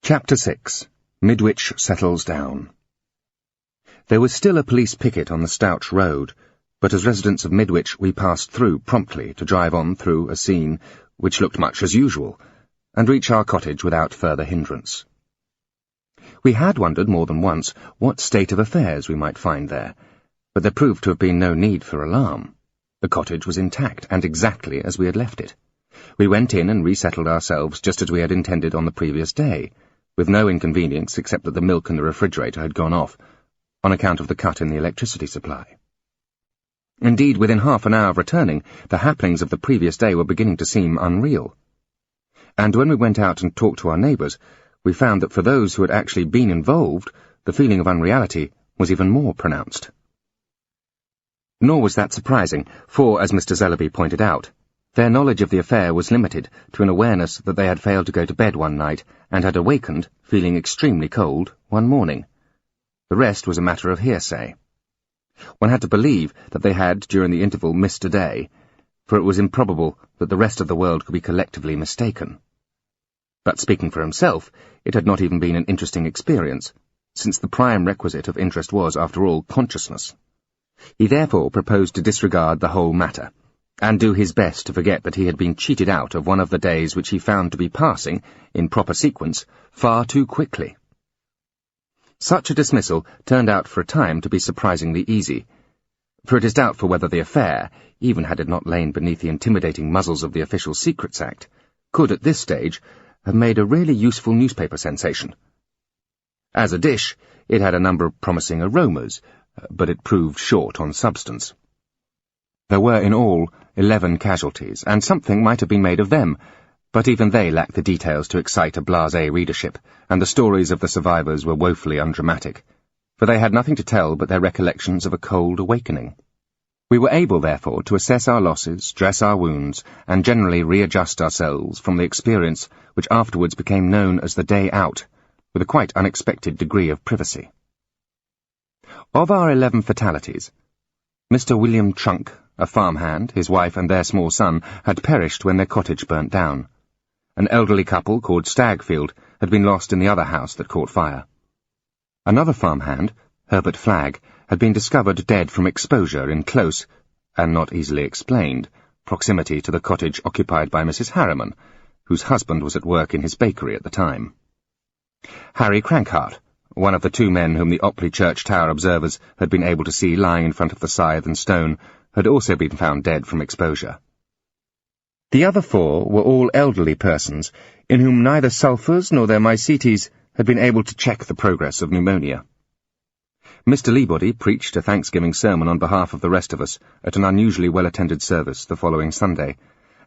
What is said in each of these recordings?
Chapter 6. Midwich Settles Down. There was still a police picket on the Stouch Road, but as residents of Midwich we passed through promptly to drive on through a scene which looked much as usual, and reach our cottage without further hindrance. We had wondered more than once what state of affairs we might find there, but there proved to have been no need for alarm. The cottage was intact, and exactly as we had left it. We went in and resettled ourselves just as we had intended on the previous day, with no inconvenience except that the milk in the refrigerator had gone off, on account of the cut in the electricity supply. Indeed, within half an hour of returning, the happenings of the previous day were beginning to seem unreal. And when we went out and talked to our neighbours, we found that for those who had actually been involved, the feeling of unreality was even more pronounced. Nor was that surprising, for, as Mr. Zellaby pointed out, their knowledge of the affair was limited to an awareness that they had failed to go to bed one night and had awakened, feeling extremely cold, one morning. The rest was a matter of hearsay. One had to believe that they had, during the interval, missed a day, for it was improbable that the rest of the world could be collectively mistaken. But speaking for himself, it had not even been an interesting experience, since the prime requisite of interest was, after all, consciousness. He therefore proposed to disregard the whole matter, and do his best to forget that he had been cheated out of one of the days which he found to be passing, in proper sequence, far too quickly. Such a dismissal turned out for a time to be surprisingly easy, for it is doubtful whether the affair, even had it not lain beneath the intimidating muzzles of the Official Secrets Act, could at this stage have made a really useful newspaper sensation. As a dish, it had a number of promising aromas, but it proved short on substance. There were in all 11 casualties, and something might have been made of them, but even they lacked the details to excite a blasé readership, and the stories of the survivors were woefully undramatic, for they had nothing to tell but their recollections of a cold awakening. We were able, therefore, to assess our losses, dress our wounds, and generally readjust ourselves from the experience which afterwards became known as the day out, with a quite unexpected degree of privacy. Of our 11 fatalities, Mr. William Trunk, a farmhand, his wife and their small son, had perished when their cottage burnt down. An elderly couple called Stagfield had been lost in the other house that caught fire. Another farmhand, Herbert Flagg, had been discovered dead from exposure in close, and not easily explained, proximity to the cottage occupied by Mrs. Harriman, whose husband was at work in his bakery at the time. Harry Crankhart, one of the 2 men whom the Opley Church Tower observers had been able to see lying in front of the scythe and stone, had also been found dead from exposure. The other 4 were all elderly persons, in whom neither sulphurs nor their mycetes had been able to check the progress of pneumonia. Mr. Leabody preached a Thanksgiving sermon on behalf of the rest of us at an unusually well-attended service the following Sunday,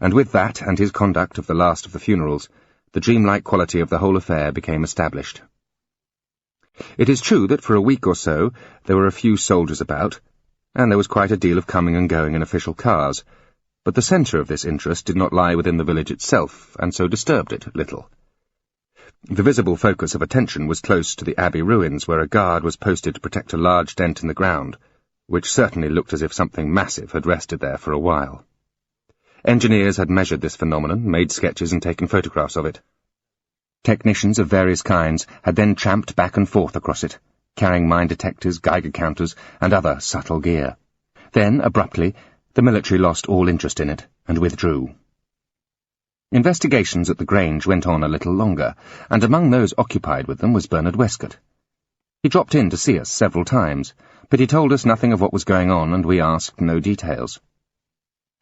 and with that and his conduct of the last of the funerals, the dreamlike quality of the whole affair became established. It is true that for a week or so there were a few soldiers about, and there was quite a deal of coming and going in official cars, but the centre of this interest did not lie within the village itself, and so disturbed it little. The visible focus of attention was close to the Abbey ruins, where a guard was posted to protect a large dent in the ground, which certainly looked as if something massive had rested there for a while. Engineers had measured this phenomenon, made sketches and taken photographs of it. Technicians of various kinds had then tramped back and forth across it, carrying mine detectors, Geiger counters, and other subtle gear. Then, abruptly, the military lost all interest in it, and withdrew. Investigations at the Grange went on a little longer, and among those occupied with them was Bernard Westcott. He dropped in to see us several times, but he told us nothing of what was going on, and we asked no details.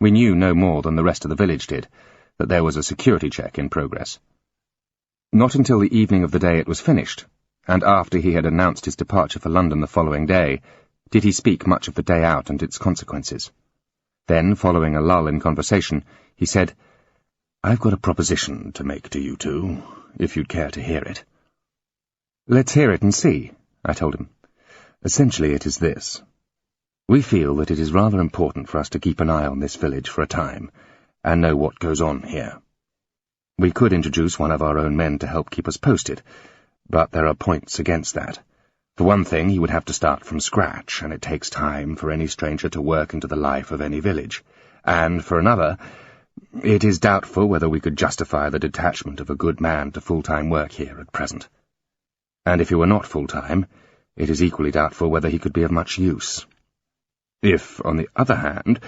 We knew no more than the rest of the village did, that there was a security check in progress. Not until the evening of the day it was finished, and after he had announced his departure for London the following day, did he speak much of the day out and its consequences. Then, following a lull in conversation, he said, "I've got a proposition to make to you 2, if you'd care to hear it." "Let's hear it and see," I told him. "Essentially it is this. We feel that it is rather important for us to keep an eye on this village for a time, and know what goes on here. We could introduce one of our own men to help keep us posted, but there are points against that. For one thing, he would have to start from scratch, and it takes time for any stranger to work into the life of any village. And for another, It is doubtful whether we could justify the detachment of a good man to full-time work here at present. And if he were not full-time, it is equally doubtful whether he could be of much use. If, on the other hand,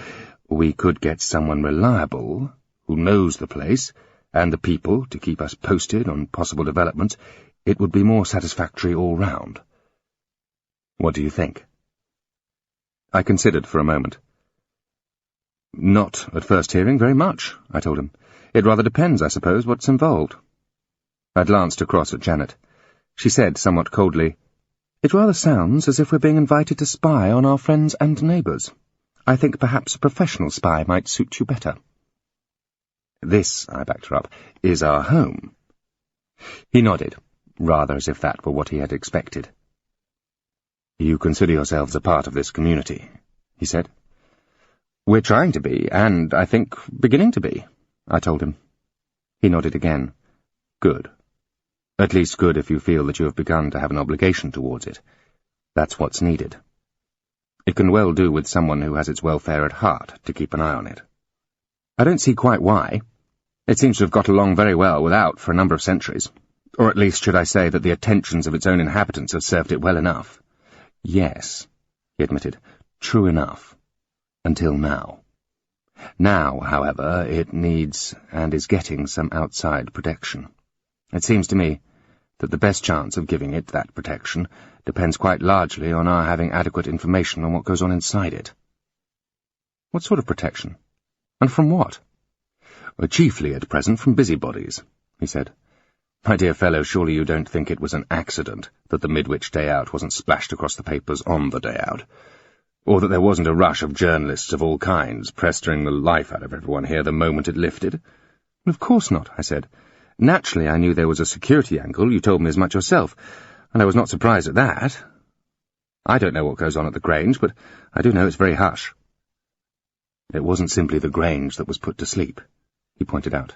we could get someone reliable, who knows the place, and the people to keep us posted on possible developments, it would be more satisfactory all round. What do you think? I considered for a moment. Not, at first hearing, very much, I told him. It rather depends, I suppose, what's involved. I glanced across at Janet. She said, somewhat coldly, "It rather sounds as if we're being invited to spy on our friends and neighbours. I think perhaps a professional spy might suit you better." "This," I backed her up, "is our home." He nodded, rather as if that were what he had expected. "You consider yourselves a part of this community," he said. "We're trying to be, and, I think, beginning to be," I told him. He nodded again. "Good. At least good if you feel that you have begun to have an obligation towards it. That's what's needed. It can well do with someone who has its welfare at heart to keep an eye on it. I don't see quite why. It seems to have got along very well without for a number of centuries. Or at least should I say that the attentions of its own inhabitants have served it well enough." "Yes," he admitted, "true enough. Until now. Now, however, it needs and is getting some outside protection. It seems to me that the best chance of giving it that protection depends quite largely on our having adequate information on what goes on inside it." "What sort of protection? And from what?" "Chiefly at present from busybodies," he said. "My dear fellow, surely you don't think it was an accident that the Midwich day out wasn't splashed across the papers on the day out, or that there wasn't a rush of journalists of all kinds pestering the life out of everyone here the moment it lifted?" "Of course not," I said. "Naturally I knew there was a security angle, you told me as much yourself, and I was not surprised at that. I don't know what goes on at the Grange, but I do know it's very hush." "It wasn't simply the Grange that was put to sleep," he pointed out.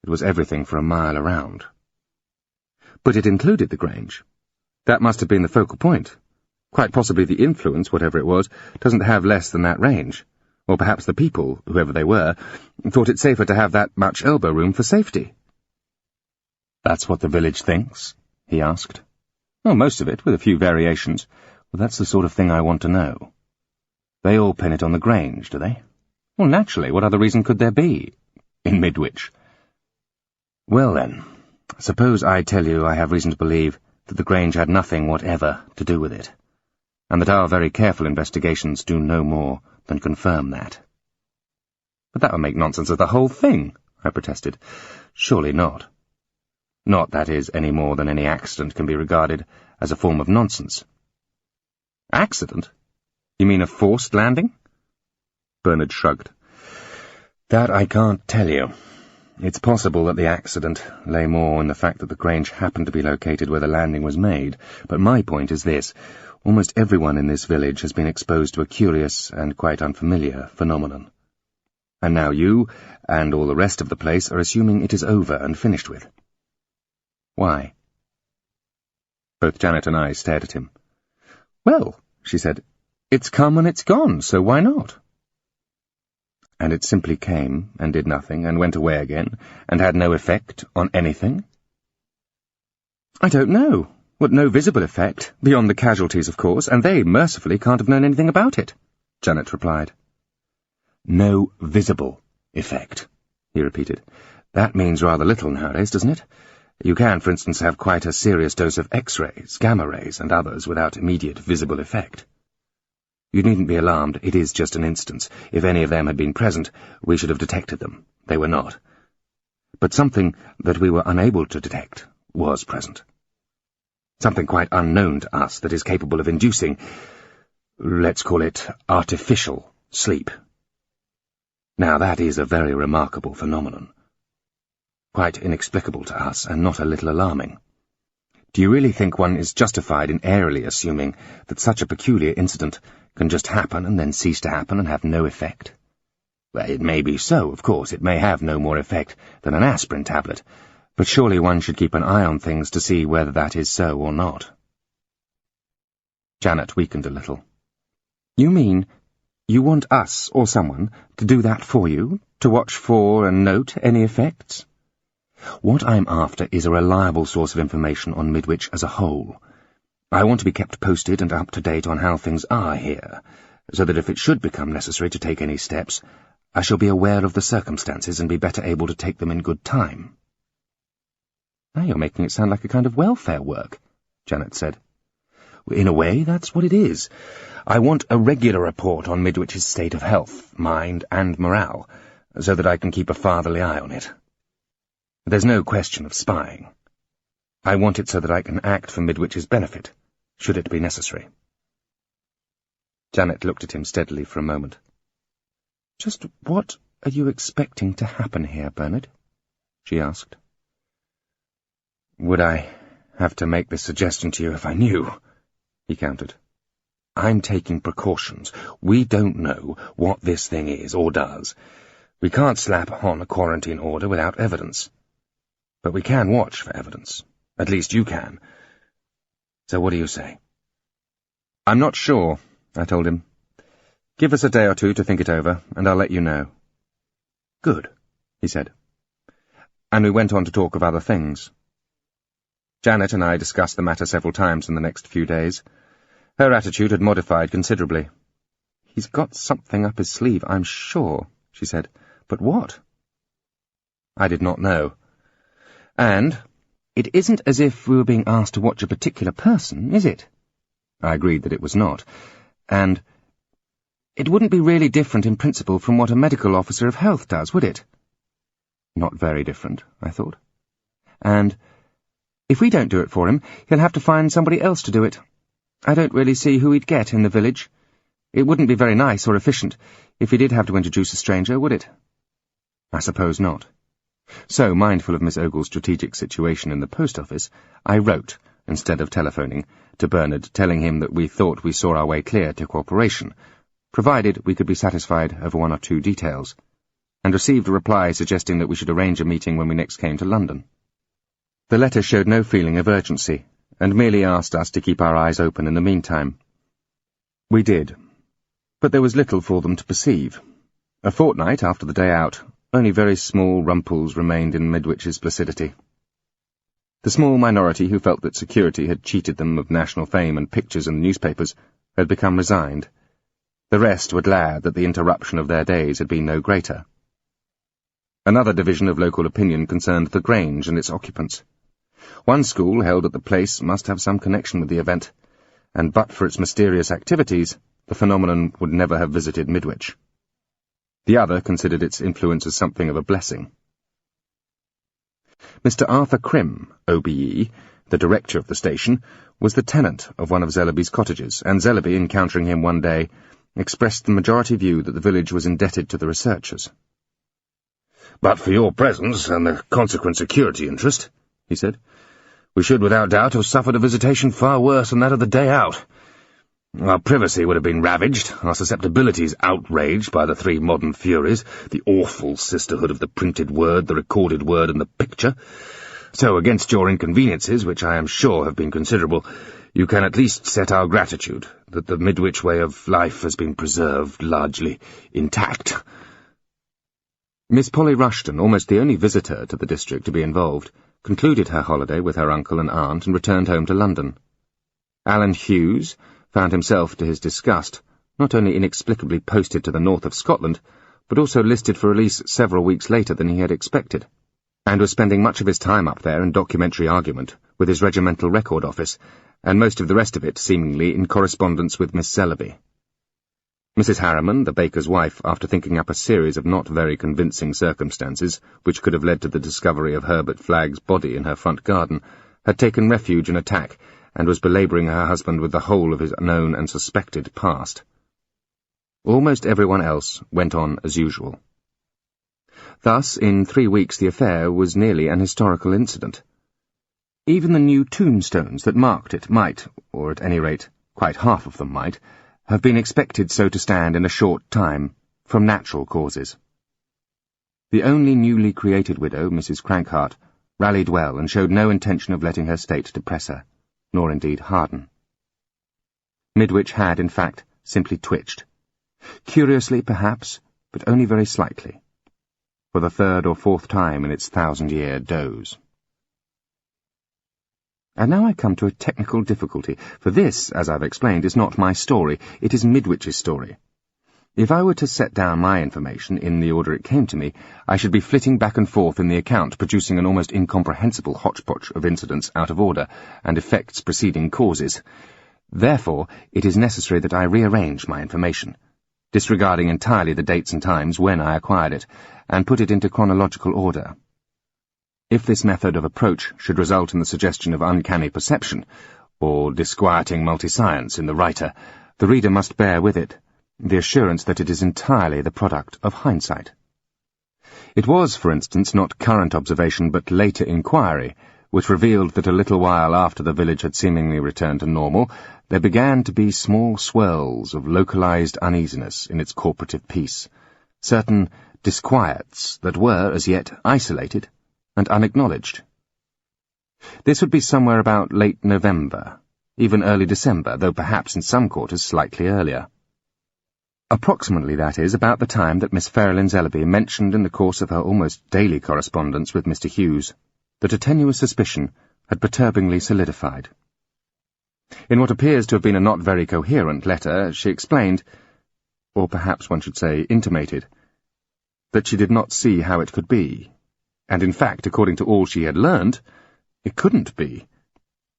"It was everything for a mile around." "But it included the Grange. That must have been the focal point. Quite possibly the influence, whatever it was, doesn't have less than that range. Or perhaps the people, whoever they were, thought it safer to have that much elbow room for safety." "That's what the village thinks?" he asked. "Oh, most of it, with a few variations. Well, that's the sort of thing I want to know. They all pin it on the Grange, do they?" "Well, naturally, what other reason could there be? In Midwich." "Well, then, suppose I tell you I have reason to believe that the Grange had nothing whatever to do with it, and that our very careful investigations do no more than confirm that." "But that would make nonsense of the whole thing," I protested. "Surely not. Not, that is, any more than any accident can be regarded as a form of nonsense." "Accident? You mean a forced landing?" Bernard shrugged. "That I can't tell you. It's possible that the accident lay more in the fact that the Grange happened to be located where the landing was made, but my point is this. Almost everyone in this village has been exposed to a curious and quite unfamiliar phenomenon. And now you, and all the rest of the place, are assuming it is over and finished with." "Why?" Both Janet and I stared at him. "Well," she said, "it's come and it's gone, so why not?" "And it simply came, and did nothing, and went away again, and had no effect on anything?" "I don't know. Well, no visible effect, beyond the casualties, of course, and they, mercifully, can't have known anything about it," Janet replied. "No visible effect," he repeated. "That means rather little nowadays, doesn't it? You can, for instance, have quite a serious dose of X-rays, gamma rays, and others without immediate visible effect. You needn't be alarmed, it is just an instance. If any of them had been present, we should have detected them. They were not. But something that we were unable to detect was present. Something quite unknown to us that is capable of inducing, let's call it, artificial sleep. Now that is a very remarkable phenomenon. Quite inexplicable to us, and not a little alarming. Do you really think one is justified in airily assuming that such a peculiar incident can just happen and then cease to happen and have no effect? Well, it may be so, of course. It may have no more effect than an aspirin tablet, but surely one should keep an eye on things to see whether that is so or not." Janet weakened a little. "You mean You want us, or someone, to do that for you? To watch for and note any effects? What I'm after is a reliable source of information on Midwich as a whole. I want to be kept posted and up to date on how things are here, so that if it should become necessary to take any steps, I shall be aware of the circumstances and be better able to take them in good time. Now you're making it sound like a kind of welfare work, Janet said. In a way, that's what it is. I want a regular report on Midwich's state of health, mind, and morale, so that I can keep a fatherly eye on it. There's no question of spying. I want it so that I can act for Midwich's benefit, should it be necessary. Janet looked at him steadily for a moment. Just what are you expecting to happen here, Bernard? She asked. Would I have to make this suggestion to you if I knew? He countered. I'm taking precautions. We don't know what this thing is or does. We can't slap on a quarantine order without evidence. But we can watch for evidence. At least you can. So what do you say? I'm not sure, I told him. Give us a day or two to think it over, and I'll let you know. Good, he said. And we went on to talk of other things. Janet and I discussed the matter several times in the next few days. Her attitude had modified considerably. He's got something up his sleeve, I'm sure, she said. But what? I did not know. And it isn't as if we were being asked to watch a particular person, is it? I agreed that it was not. And it wouldn't be really different in principle from what a medical officer of health does, would it? Not very different, I thought. And if we don't do it for him, he'll have to find somebody else to do it. I don't really see who he'd get in the village. It wouldn't be very nice or efficient if he did have to introduce a stranger, would it? I suppose not. So, mindful of Miss Ogle's strategic situation in the post office, I wrote, instead of telephoning, to Bernard, telling him that we thought we saw our way clear to cooperation, provided we could be satisfied over one or two details, and received a reply suggesting that we should arrange a meeting when we next came to London. The letter showed no feeling of urgency, and merely asked us to keep our eyes open in the meantime. We did, but there was little for them to perceive. A fortnight after the day out, only very small rumples remained in Midwich's placidity. The small minority who felt that security had cheated them of national fame and pictures in the newspapers had become resigned. The rest were glad that the interruption of their days had been no greater. Another division of local opinion concerned the Grange and its occupants. One school held that the place must have some connection with the event, and but for its mysterious activities, the phenomenon would never have visited Midwich. The other considered its influence as something of a blessing. Mr. Arthur Crim, OBE, the director of the station, was the tenant of one of Zellaby's cottages, and Zellaby, encountering him one day, expressed the majority view that the village was indebted to the researchers. "But for your presence and the consequent security interest," he said, "we should without doubt have suffered a visitation far worse than that of the day out. Our privacy would have been ravaged, our susceptibilities outraged by the three modern furies, the awful sisterhood of the printed word, the recorded word, and the picture. So, against your inconveniences, which I am sure have been considerable, you can at least set our gratitude that the Midwich way of life has been preserved largely intact." Miss Polly Rushton, almost the only visitor to the district to be involved, concluded her holiday with her uncle and aunt and returned home to London. Alan Hughes found himself, to his disgust, not only inexplicably posted to the north of Scotland, but also listed for release several weeks later than he had expected, and was spending much of his time up there in documentary argument with his regimental record office, and most of the rest of it, seemingly, in correspondence with Miss Zellaby. Mrs. Harriman, the baker's wife, after thinking up a series of not very convincing circumstances which could have led to the discovery of Herbert Flagg's body in her front garden, had taken refuge in attack, and was belabouring her husband with the whole of his known and suspected past. Almost everyone else went on as usual. Thus, in 3 weeks the affair was nearly an historical incident. Even the new tombstones that marked it might, or at any rate, quite half of them might, have been expected so to stand in a short time, from natural causes. The only newly created widow, Mrs. Crankhart, rallied well and showed no intention of letting her state depress her, nor indeed harden. Midwich had, in fact, simply twitched. Curiously, perhaps, but only very slightly, for the third or fourth time in its 1,000-year doze. And now I come to a technical difficulty, for this, as I've explained, is not my story, it is Midwich's story. If I were to set down my information in the order it came to me, I should be flitting back and forth in the account, producing an almost incomprehensible hodgepodge of incidents out of order, and effects preceding causes. Therefore, it is necessary that I rearrange my information, disregarding entirely the dates and times when I acquired it, and put it into chronological order. If this method of approach should result in the suggestion of uncanny perception, or disquieting multi-science in the writer, the reader must bear with it, the assurance that it is entirely the product of hindsight. It was, for instance, not current observation but later inquiry, which revealed that a little while after the village had seemingly returned to normal, there began to be small swirls of localized uneasiness in its corporative peace, certain disquiets that were, as yet, isolated and unacknowledged. This would be somewhere about late November, even early December, though perhaps in some quarters slightly earlier. Approximately, that is, about the time that Miss Ferrelyn's Ellaby mentioned in the course of her almost daily correspondence with Mr. Hughes that a tenuous suspicion had perturbingly solidified. In what appears to have been a not very coherent letter, she explained, or perhaps one should say intimated, that she did not see how it could be, and in fact, according to all she had learned, it couldn't be.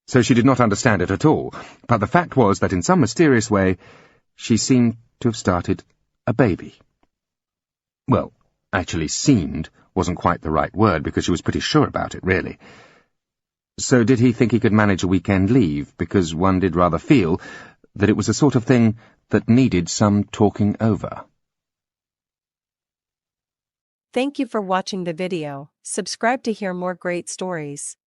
So she did not understand it at all, but the fact was that in some mysterious way she seemed to have started a baby. Well, actually seemed wasn't quite the right word, because she was pretty sure about it, really. So did he think he could manage a weekend leave, because one did rather feel that it was the sort of thing that needed some talking over. Thank you for watching the video. Subscribe to hear more great stories.